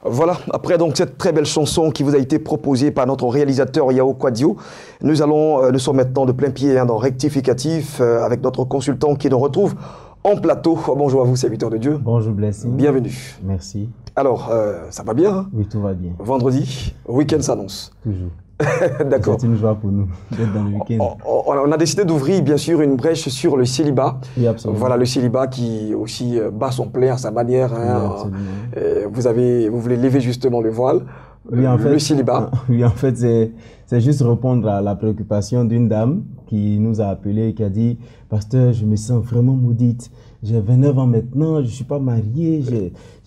Voilà, après donc cette très belle chanson qui vous a été proposée par notre réalisateur Yao Kwadio, nous sommes maintenant de plein pied dans Rectificatif avec notre consultant qui nous retrouve en plateau. Bonjour à vous, serviteurs de Dieu. Bonjour Blessing. Bienvenue. Merci. Alors, ça va bien hein? Oui, tout va bien. Vendredi, week-end s'annonce. Toujours. D'accord. C'est une joie pour nous d'être dans le week-end. On a décidé d'ouvrir bien sûr une brèche sur le célibat. Oui, absolument. Voilà, le célibat qui aussi bat son plein à sa manière. Hein. Oui, vous voulez lever justement le voile, oui, en fait, le célibat. Oui, en fait, c'est juste répondre à la préoccupation d'une dame qui nous a appelé et qui a dit « Pasteur, je me sens vraiment maudite. J'ai 29 ans maintenant, je ne suis pas mariée,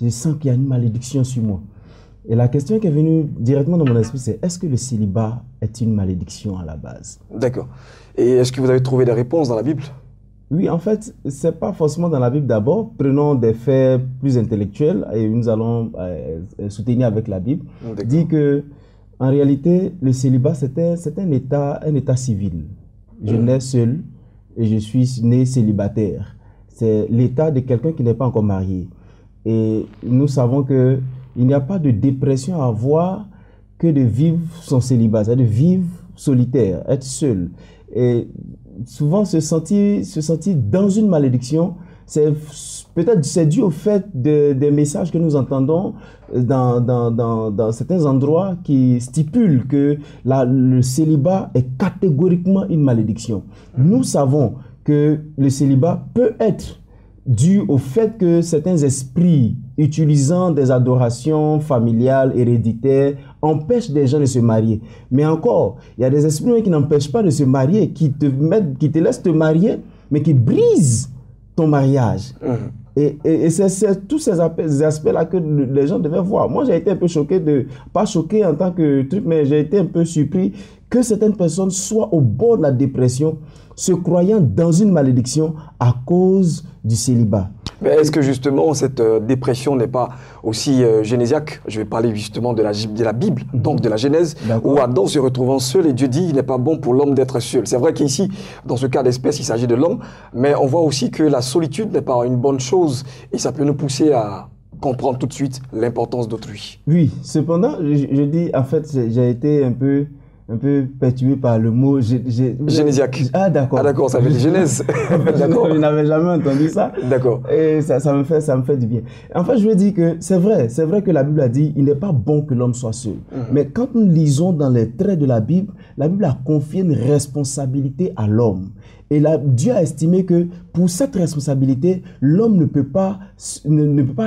je sens qu'il y a une malédiction sur moi. » Et la question qui est venue directement dans mon esprit, c'est est-ce que le célibat est une malédiction à la base? D'accord. Et est-ce que vous avez trouvé des réponses dans la Bible? Oui, en fait, ce n'est pas forcément dans la Bible d'abord. Prenons des faits plus intellectuels et nous allons soutenir avec la Bible. Dit que, en réalité, le célibat, c'est un état civil. Je nais seul et je suis né célibataire. C'est l'état de quelqu'un qui n'est pas encore marié. Et nous savons que il n'y a pas de dépression à avoir que de vivre son célibat, c'est-à-dire de vivre solitaire, être seul. Et souvent, se sentir dans une malédiction, peut-être c'est dû au fait des messages que nous entendons dans certains endroits qui stipulent que le célibat est catégoriquement une malédiction. Nous savons que le célibat peut être dû au fait que certains esprits utilisant des adorations familiales, héréditaires, empêchent des gens de se marier. Mais encore, il y a des esprits qui n'empêchent pas de se marier, qui te laissent te marier, mais qui brisent ton mariage. Et c'est tous ces aspects-là que les gens devaient voir. Moi, j'ai été un peu choqué, pas choqué en tant que truc, mais j'ai été un peu surpris que certaines personnes soient au bord de la dépression, se croyant dans une malédiction à cause du célibat. Mais est-ce que justement cette dépression n'est pas aussi génésiaque? Je vais parler justement de la Bible, donc de la Genèse, où Adam se retrouvant seul et Dieu dit il n'est pas bon pour l'homme d'être seul. C'est vrai qu'ici, dans ce cas d'espèce, il s'agit de l'homme, mais on voit aussi que la solitude n'est pas une bonne chose et ça peut nous pousser à comprendre tout de suite l'importance d'autrui. Oui, cependant, je dis, en fait, j'ai été un peu perturbé par le mot génésiaque. Ah d'accord. Ah d'accord, ça veut dire Genèse. D'accord. Je n'avais jamais entendu ça. D'accord. Et ça me fait du bien. En fait, je veux dire que c'est vrai que la Bible a dit il n'est pas bon que l'homme soit seul. Mais quand nous lisons dans les traits de la Bible a confié une responsabilité à l'homme. Et Dieu a estimé que pour cette responsabilité, l'homme ne peut pas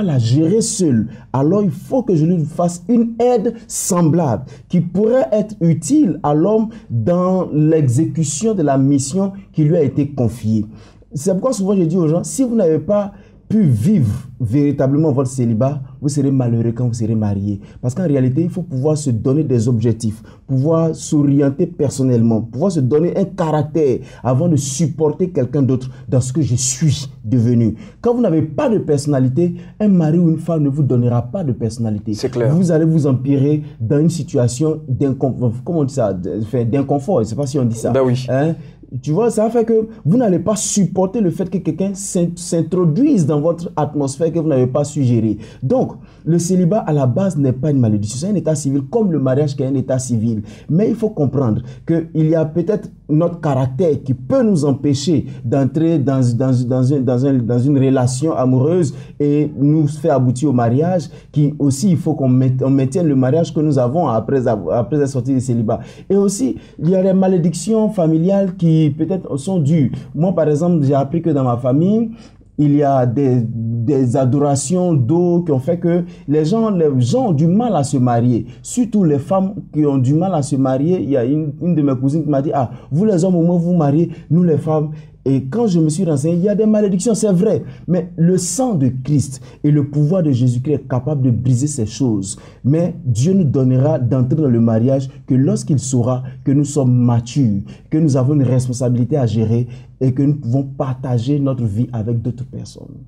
la gérer seul. Alors il faut que je lui fasse une aide semblable qui pourrait être utile à l'homme dans l'exécution de la mission qui lui a été confiée. C'est pourquoi souvent je dis aux gens, si vous n'avez pas pu vivre véritablement votre célibat, vous serez malheureux quand vous serez marié. Parce qu'en réalité, il faut pouvoir se donner des objectifs, pouvoir s'orienter personnellement, pouvoir se donner un caractère avant de supporter quelqu'un d'autre dans ce que je suis devenu. Quand vous n'avez pas de personnalité, un mari ou une femme ne vous donnera pas de personnalité. C'est clair. Vous allez vous empirer dans une situation d'inconfort. Comment on dit ça? D'inconfort, je ne sais pas si on dit ça. Ben oui. Hein? Tu vois, ça fait que vous n'allez pas supporter le fait que quelqu'un s'introduise dans votre atmosphère que vous n'avez pas su gérer. Donc, le célibat à la base n'est pas une malédiction, c'est un état civil comme le mariage qui est un état civil. Mais il faut comprendre qu'il y a peut-être notre caractère qui peut nous empêcher d'entrer dans une relation amoureuse et nous faire aboutir au mariage, qui aussi il faut qu'on maintienne le mariage que nous avons après la sortie du célibat. Et aussi, il y a des malédictions familiales qui peut-être sont dues. Moi, par exemple, j'ai appris que dans ma famille, il y a des adorations d'eau qui ont fait que les gens ont du mal à se marier. Surtout les femmes qui ont du mal à se marier. Il y a une de mes cousines qui m'a dit « Ah, vous les hommes, au moins vous mariez, nous les femmes. » Et quand je me suis renseigné, il y a des malédictions, c'est vrai. Mais le sang de Christ et le pouvoir de Jésus-Christ est capable de briser ces choses. Mais Dieu nous donnera d'entrer dans le mariage que lorsqu'il saura que nous sommes matures, que nous avons une responsabilité à gérer et que nous pouvons partager notre vie avec d'autres personnes.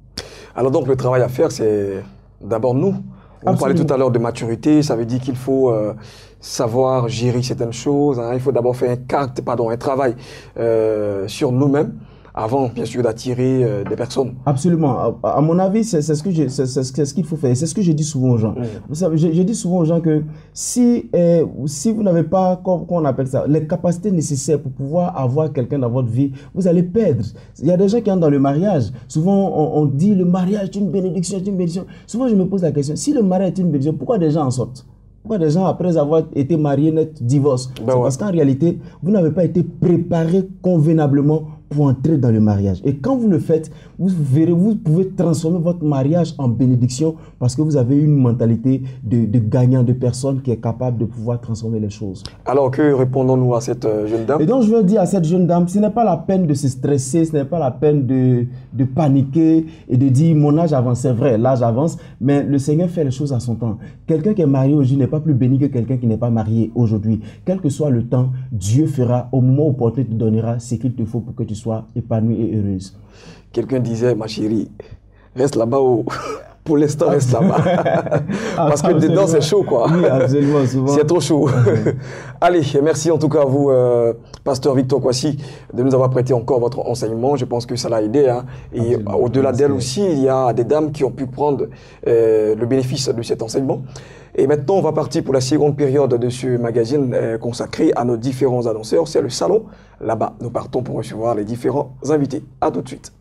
Alors donc le travail à faire, c'est d'abord nous. On parlait tout à l'heure de maturité, ça veut dire qu'il faut savoir gérer certaines choses. Hein. Il faut d'abord faire un travail sur nous-mêmes avant, bien sûr, d'attirer des personnes. Absolument. À mon avis, c'est ce qu'il faut faire. C'est ce que je dis souvent aux gens. Vous savez, je dis souvent aux gens que si vous n'avez pas, comment on appelle ça, les capacités nécessaires pour pouvoir avoir quelqu'un dans votre vie, vous allez perdre. Il y a des gens qui entrent dans le mariage. Souvent, on dit le mariage est une bénédiction, c'est une bénédiction. Souvent, je me pose la question, si le mariage est une bénédiction, pourquoi des gens en sortent? Pourquoi des gens, après avoir été mariés, divorcent? C'est parce qu'en réalité, vous n'avez pas été préparé convenablement pour entrer dans le mariage. Et quand vous le faites, vous verrez, vous pouvez transformer votre mariage en bénédiction parce que vous avez une mentalité de gagnant, de personne qui est capable de pouvoir transformer les choses. Alors que répondons-nous à cette jeune dame? Et donc je veux dire à cette jeune dame, ce n'est pas la peine de se stresser, ce n'est pas la peine de paniquer et de dire mon âge avance. C'est vrai, l'âge avance, mais le Seigneur fait les choses à son temps. Quelqu'un qui est marié aujourd'hui n'est pas plus béni que quelqu'un qui n'est pas marié aujourd'hui. Quel que soit le temps, Dieu fera au moment opportun, te donnera ce qu'il te faut pour que tu sois épanouie et heureuse. Quelqu'un disait, ma chérie, reste là-bas pour l'instant, reste là-bas. Parce que dedans, c'est chaud, quoi. Oui, absolument, souvent. C'est trop chaud. Allez, merci en tout cas à vous, pasteur Victor Kwasi, de nous avoir prêté encore votre enseignement. Je pense que ça l'a aidé. Hein. Et au-delà d'elle aussi, il y a des dames qui ont pu prendre le bénéfice de cet enseignement. Et maintenant, on va partir pour la seconde période de ce magazine consacré à nos différents annonceurs. C'est le salon. Là-bas, nous partons pour recevoir les différents invités. À tout de suite.